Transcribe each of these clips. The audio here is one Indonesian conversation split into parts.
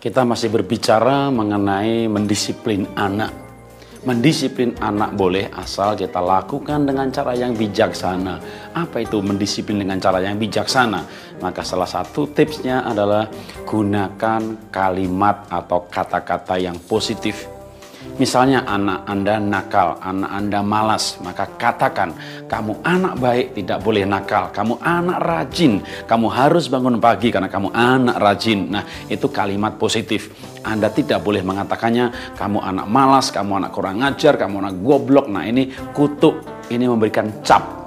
Kita masih berbicara mengenai mendisiplin anak. Mendisiplin anak boleh asal kita lakukan dengan cara yang bijaksana. Apa itu mendisiplin dengan cara yang bijaksana? Maka salah satu tipsnya adalah gunakan kalimat atau kata-kata yang positif. Misalnya anak Anda nakal, anak Anda malas, maka katakan, kamu anak baik tidak boleh nakal, kamu anak rajin, kamu harus bangun pagi karena kamu anak rajin. Nah, itu kalimat positif. Anda tidak boleh mengatakannya, kamu anak malas, kamu anak kurang ajar, kamu anak goblok. Nah, ini kutuk, ini memberikan cap.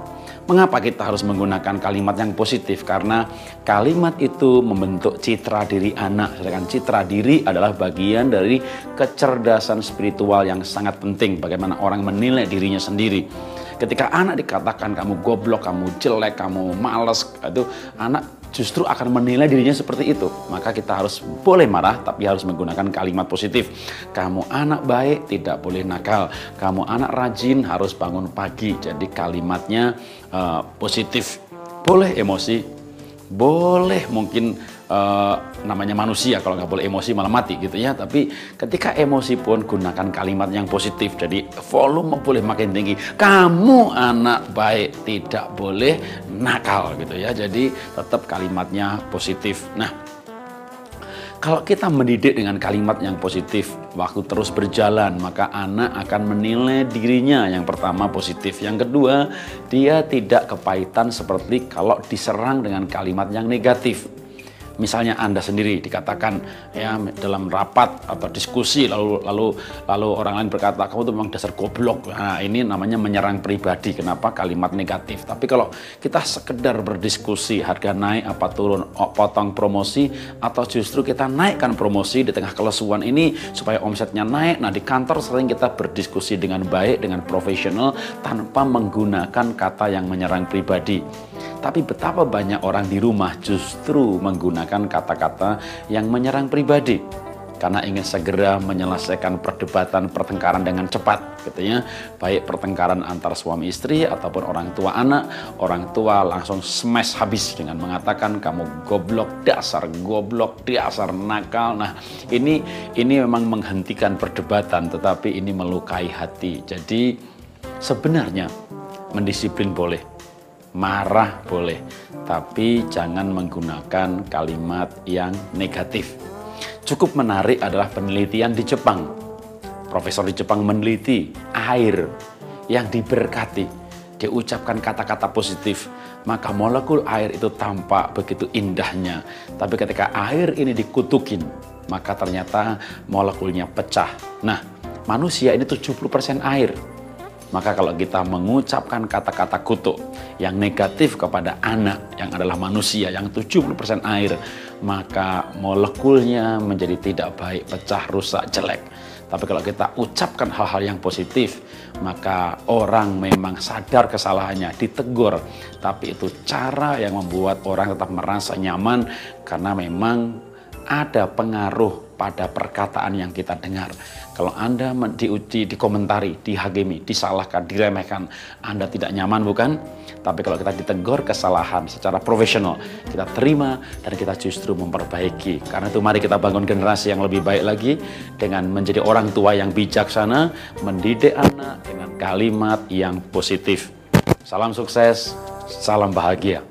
Mengapa kita harus menggunakan kalimat yang positif? Karena kalimat itu membentuk citra diri anak. Sedangkan citra diri adalah bagian dari kecerdasan spiritual yang sangat penting. Bagaimana orang menilai dirinya sendiri. Ketika anak dikatakan kamu goblok, kamu jelek, kamu malas, itu anak justru akan menilai dirinya seperti itu. Maka kita harus boleh marah, tapi harus menggunakan kalimat positif. Kamu anak baik, tidak boleh nakal. Kamu anak rajin, harus bangun pagi. Jadi kalimatnya positif. Boleh emosi, boleh mungkin namanya manusia, kalau nggak boleh emosi malah mati gitu ya. Tapi ketika emosi pun gunakan kalimat yang positif. Jadi volume boleh makin tinggi. Kamu anak baik, tidak boleh nakal gitu ya. Jadi tetap kalimatnya positif. Nah, kalau kita mendidik dengan kalimat yang positif, waktu terus berjalan, maka anak akan menilai dirinya yang pertama positif. Yang kedua, dia tidak kepahitan seperti kalau diserang dengan kalimat yang negatif. Misalnya Anda sendiri dikatakan ya dalam rapat atau diskusi lalu orang lain berkata kamu tuh memang dasar goblok. Nah, ini namanya menyerang pribadi. Kenapa? Kalimat negatif. Tapi kalau kita sekedar berdiskusi, harga naik apa turun, potong promosi, atau justru kita naikkan promosi di tengah kelesuan ini supaya omsetnya naik. Nah, di kantor sering kita berdiskusi dengan baik, dengan profesional tanpa menggunakan kata yang menyerang pribadi. Tapi betapa banyak orang di rumah justru menggunakan kata-kata yang menyerang pribadi karena ingin segera menyelesaikan perdebatan, pertengkaran dengan cepat gitu ya. Baik pertengkaran antar suami istri ataupun orang tua anak, orang tua langsung smash habis dengan mengatakan kamu goblok, dasar nakal. Nah, ini memang menghentikan perdebatan, tetapi ini melukai hati. Jadi sebenarnya mendisiplin boleh, marah boleh, tapi jangan menggunakan kalimat yang negatif. Cukup menarik adalah penelitian di Jepang. Profesor di Jepang meneliti air yang diberkati, diucapkan kata-kata positif, maka molekul air itu tampak begitu indahnya. Tapi ketika air ini dikutukin, maka ternyata molekulnya pecah. Nah, manusia ini 70% air. Maka kalau kita mengucapkan kata-kata kutuk yang negatif kepada anak yang adalah manusia yang 70% air, maka molekulnya menjadi tidak baik, pecah, rusak, jelek. Tapi kalau kita ucapkan hal-hal yang positif, maka orang memang sadar kesalahannya, ditegur. Tapi itu cara yang membuat orang tetap merasa nyaman karena memang ada pengaruh pada perkataan yang kita dengar. Kalau Anda diuji, dikomentari, dihakimi, disalahkan, diremehkan, Anda tidak nyaman bukan? Tapi kalau kita ditegur kesalahan secara profesional, kita terima dan kita justru memperbaiki. Karena itu mari kita bangun generasi yang lebih baik lagi dengan menjadi orang tua yang bijaksana, mendidik anak dengan kalimat yang positif. Salam sukses, salam bahagia.